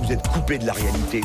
vous êtes coupé de la réalité.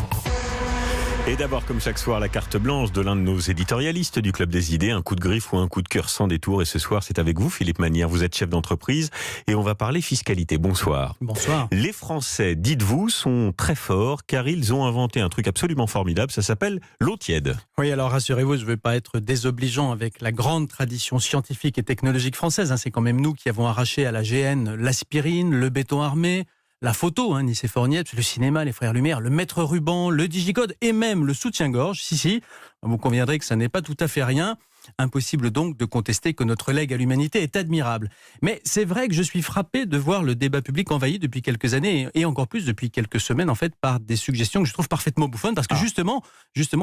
Et d'abord, comme chaque soir, la carte blanche de l'un de nos éditorialistes du Club des Idées, un coup de griffe ou un coup de cœur sans détour. Et ce soir, c'est avec vous, Philippe Manière. Vous êtes chef d'entreprise et on va parler fiscalité. Bonsoir. Bonsoir. Les Français, dites-vous, sont très forts car ils ont inventé un truc absolument formidable. Ça s'appelle l'eau tiède. Oui, alors rassurez-vous, je ne veux pas être désobligeant avec la grande tradition scientifique et technologique française. C'est quand même nous qui avons arraché à la GN l'aspirine, le béton armé, la photo, Nicéphore Niepce, le cinéma, les frères Lumière, le maître ruban, le digicode et même le soutien-gorge. Si, vous conviendrez que ça n'est pas tout à fait rien. Impossible donc de contester que notre legs à l'humanité est admirable. Mais c'est vrai que je suis frappé de voir le débat public envahi depuis quelques années et encore plus depuis quelques semaines en fait par des suggestions que je trouve parfaitement bouffonnes parce que justement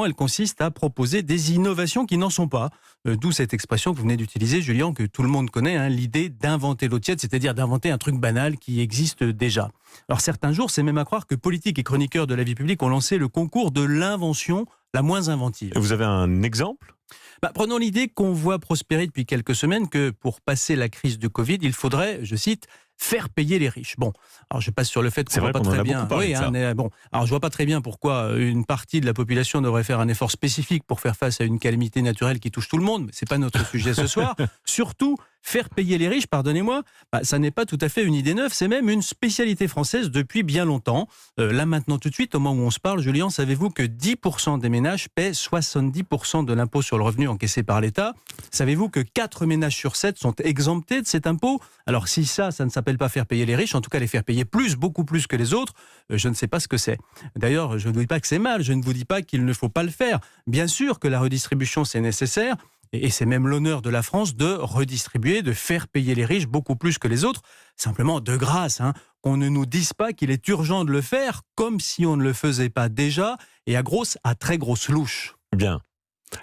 elles consistent à proposer des innovations qui n'en sont pas. D'où cette expression que vous venez d'utiliser, Julien, que tout le monde connaît, l'idée d'inventer l'eau tiède, c'est-à-dire d'inventer un truc banal qui existe déjà. Alors certains jours, c'est même à croire que politiques et chroniqueurs de la vie publique ont lancé le concours de l'invention la moins inventive. Vous avez un exemple ? Prenons l'idée qu'on voit prospérer depuis quelques semaines que pour passer la crise de Covid, il faudrait, je cite, faire payer les riches. Bon, alors je passe sur le fait qu'on ne voit pas très bien. Alors je vois pas très bien pourquoi une partie de la population devrait faire un effort spécifique pour faire face à une calamité naturelle qui touche tout le monde. Mais c'est pas notre sujet ce soir. Surtout, faire payer les riches, pardonnez-moi, ça n'est pas tout à fait une idée neuve, c'est même une spécialité française depuis bien longtemps. Là maintenant tout de suite, au moment où on se parle, Julien, savez-vous que 10% des ménages paient 70% de l'impôt sur le revenu encaissé par l'État ? Savez-vous que 4 ménages sur 7 sont exemptés de cet impôt ? Alors si ça ne s'appelle pas faire payer les riches, en tout cas les faire payer beaucoup plus que les autres, je ne sais pas ce que c'est. D'ailleurs, je ne vous dis pas que c'est mal, je ne vous dis pas qu'il ne faut pas le faire. Bien sûr que la redistribution c'est nécessaire, et c'est même l'honneur de la France de redistribuer, de faire payer les riches beaucoup plus que les autres. Simplement, de grâce, qu'on ne nous dise pas qu'il est urgent de le faire, comme si on ne le faisait pas déjà, et à très grosse louche. Bien.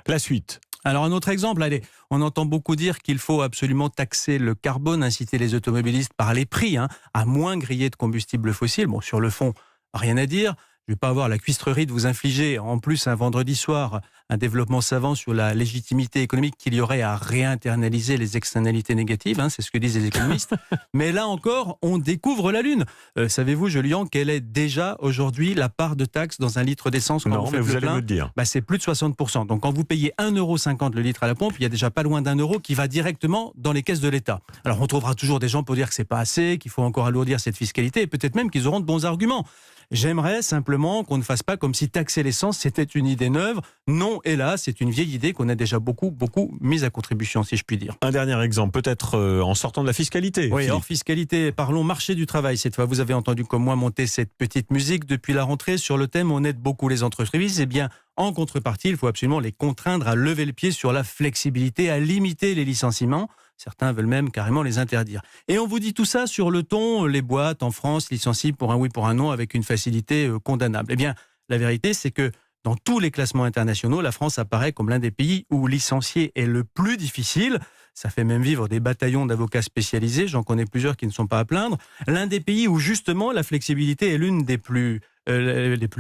La suite. Alors un autre exemple, allez, on entend beaucoup dire qu'il faut absolument taxer le carbone, inciter les automobilistes par les prix, à moins griller de combustibles fossiles. Bon, sur le fond, rien à dire. Je ne vais pas avoir la cuistrerie de vous infliger, en plus, un vendredi soir, un développement savant sur la légitimité économique qu'il y aurait à réinternaliser les externalités négatives, c'est ce que disent les économistes. Mais là encore, on découvre la Lune. Savez-vous, Julien, quelle est déjà aujourd'hui la part de taxe dans un litre d'essence quand vous faites vous le allez plein ? me le dire. C'est plus de 60%. Donc quand vous payez 1,50 € le litre à la pompe, il y a déjà pas loin d'1 € qui va directement dans les caisses de l'État. Alors on trouvera toujours des gens pour dire que c'est pas assez, qu'il faut encore alourdir cette fiscalité, et peut-être même qu'ils auront de bons arguments. J'aimerais simplement qu'on ne fasse pas comme si taxer l'essence c'était une idée neuve. Non, hélas, c'est une vieille idée qu'on a déjà beaucoup mise à contribution, si je puis dire. Un dernier exemple, peut-être en sortant de la fiscalité. Oui, Philippe. hors fiscalité, parlons marché du travail. Cette fois, vous avez entendu comme moi monter cette petite musique depuis la rentrée sur le thème « On aide beaucoup les entreprises ». Eh bien, en contrepartie, il faut absolument les contraindre à lever le pied sur la flexibilité, à limiter les licenciements. Certains veulent même carrément les interdire. Et on vous dit tout ça sur le ton, les boîtes en France licencient pour un oui, pour un non, avec une facilité condamnable. Eh bien, la vérité, c'est que dans tous les classements internationaux, la France apparaît comme l'un des pays où licencier est le plus difficile. Ça fait même vivre des bataillons d'avocats spécialisés, j'en connais plusieurs qui ne sont pas à plaindre. L'un des pays où justement la flexibilité est l'une des plus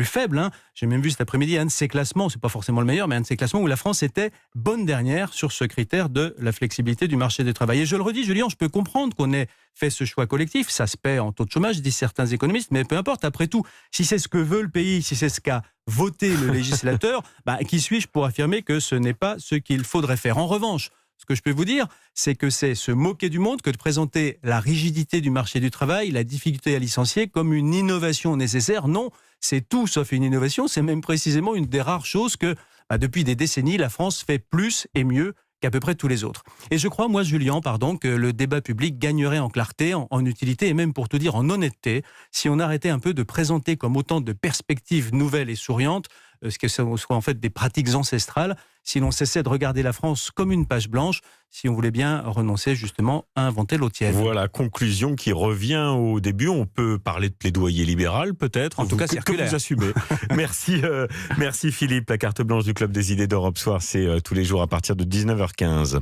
faibles. J'ai même vu cet après-midi un de ces classements, c'est pas forcément le meilleur, mais un de ces classements où la France était bonne dernière sur ce critère de la flexibilité du marché du travail. Et je le redis, Julien, je peux comprendre qu'on ait fait ce choix collectif, ça se paie en taux de chômage, disent certains économistes, mais peu importe, après tout, si c'est ce que veut le pays, si c'est ce qu'a voté le législateur, qui suis-je pour affirmer que ce n'est pas ce qu'il faudrait faire ? En revanche, ce que je peux vous dire, c'est que c'est se moquer du monde que de présenter la rigidité du marché du travail, la difficulté à licencier comme une innovation nécessaire. Non, c'est tout sauf une innovation, c'est même précisément une des rares choses que, depuis des décennies, la France fait plus et mieux qu'à peu près tous les autres. Et je crois, moi, Julien, que le débat public gagnerait en clarté, en utilité et même, pour tout dire, en honnêteté, si on arrêtait un peu de présenter comme autant de perspectives nouvelles et souriantes, ce que ce soit en fait des pratiques ancestrales, si l'on cessait de regarder la France comme une page blanche, si on voulait bien renoncer justement à inventer l'eau tiède. Voilà, conclusion qui revient au début. On peut parler de plaidoyer libéral, peut-être. En tout cas, circulaire. Que vous assumez. Merci Philippe. La carte blanche du Club des Idées d'Europe Soir, c'est tous les jours à partir de 19h15.